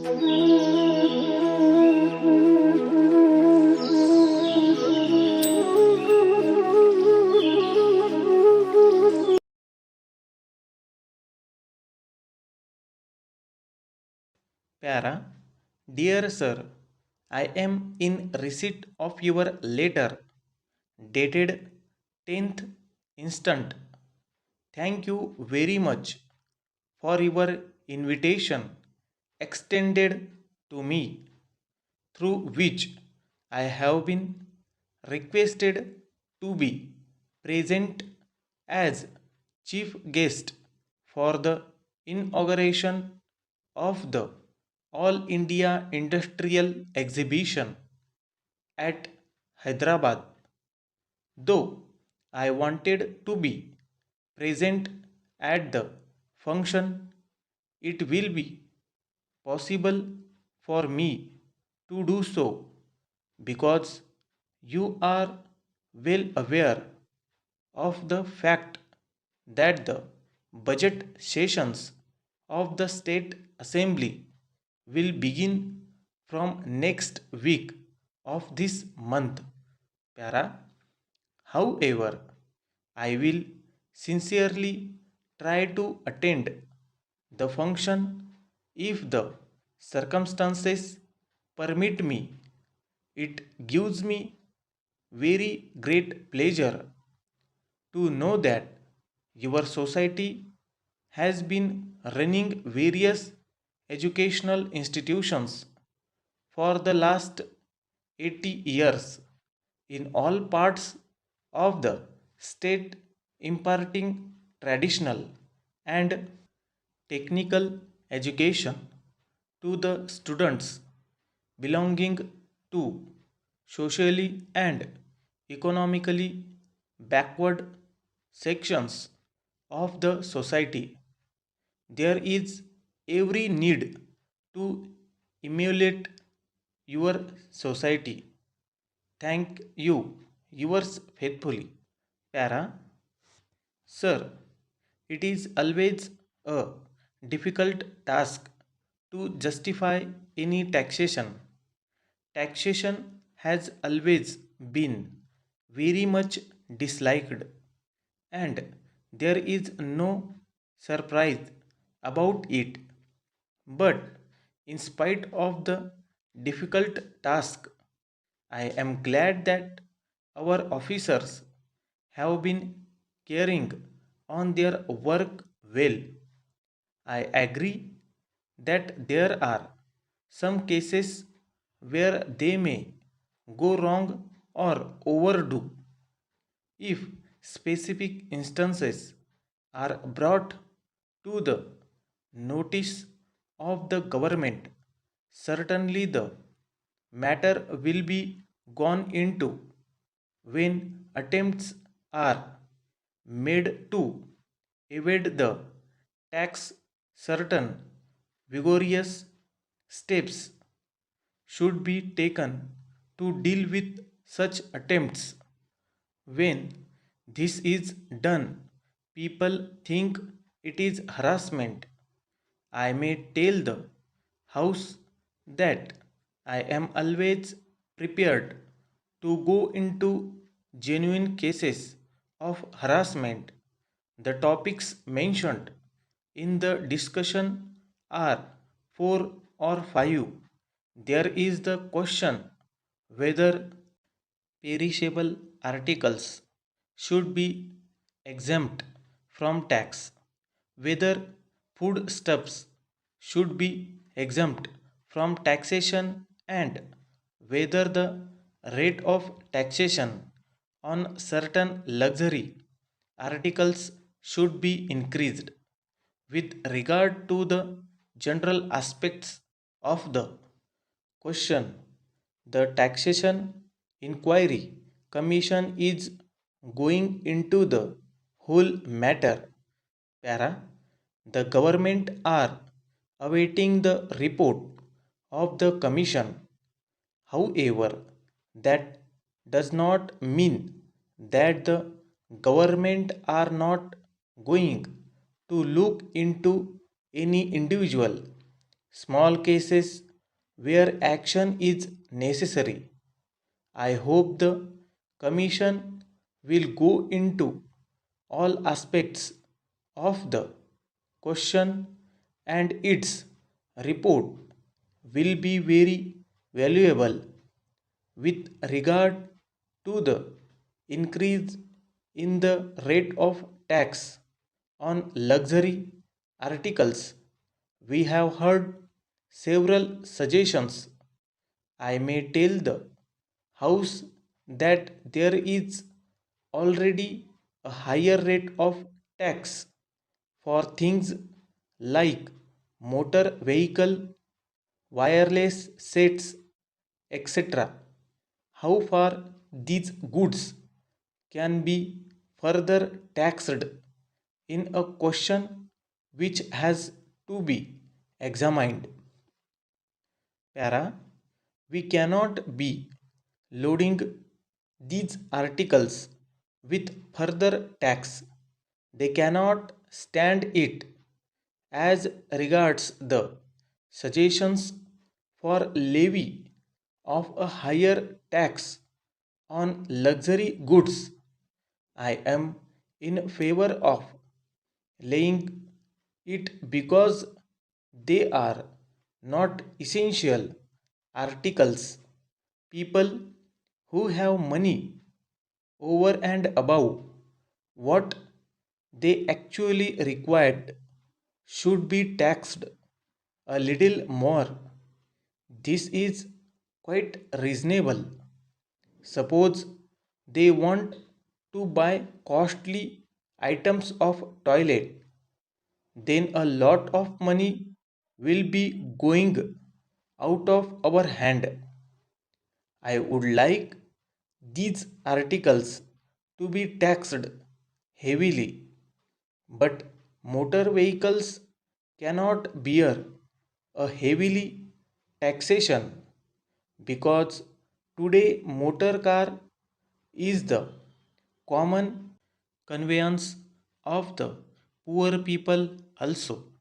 Para, dear sir, I am in receipt of your letter dated 10th instant. Thank you very much for your invitation extended to me, through which I have been requested to be present as chief guest for the inauguration of the All India Industrial Exhibition at Hyderabad. Though I wanted to be present at the function, it will be possible for me to do so because you are well aware of the fact that the budget sessions of the State Assembly will begin from next week of this month. Para. However, I will sincerely try to attend the function if the circumstances permit me. It gives me very great pleasure to know that your society has been running various educational institutions for the last 80 years in all parts of the state, imparting traditional and technical education to the students belonging to socially and economically backward sections of the society. There is every need to emulate your society. Thank you, yours faithfully. Para. Sir, it is always a difficult task to justify any taxation. Taxation has always been very much disliked, and there is no surprise about it. But in spite of the difficult task, I am glad that our officers have been carrying on their work well. I agree that there are some cases where they may go wrong or overdo. If specific instances are brought to the notice of the government, certainly the matter will be gone into. When attempts are made to evade the tax, certain vigorous steps should be taken to deal with such attempts. When this is done, people think it is harassment. I may tell the House that I am always prepared to go into genuine cases of harassment. The topics mentioned in the discussion are four or five. There is the question whether perishable articles should be exempt from tax, whether foodstuffs should be exempt from taxation, and whether the rate of taxation on certain luxury articles should be increased. With regard to the general aspects of the question, the Taxation Inquiry Commission is going into the whole matter. Para. The government are awaiting the report of the commission. However, that does not mean that the government are not going to look into any individual small cases where action is necessary. I hope the Commission will go into all aspects of the question and its report will be very valuable with regard to the increase in the rate of tax on luxury articles. We have heard several suggestions. I may tell the House that there is already a higher rate of tax for things like motor vehicle, wireless sets, etc. How far these goods can be further taxed in a question which has to be examined. Para, we cannot be loading these articles with further tax. They cannot stand it. As regards the suggestions for levy of a higher tax on luxury goods, I am in favor of laying it because they are not essential articles. People who have money over and above what they actually required should be taxed a little more. This is quite reasonable. Suppose they want to buy costly items of toilet, then a lot of money will be going out of our hand. I would like these articles to be taxed heavily, but motor vehicles cannot bear a heavily taxation because today motor car is the common conveyance of the poor people also.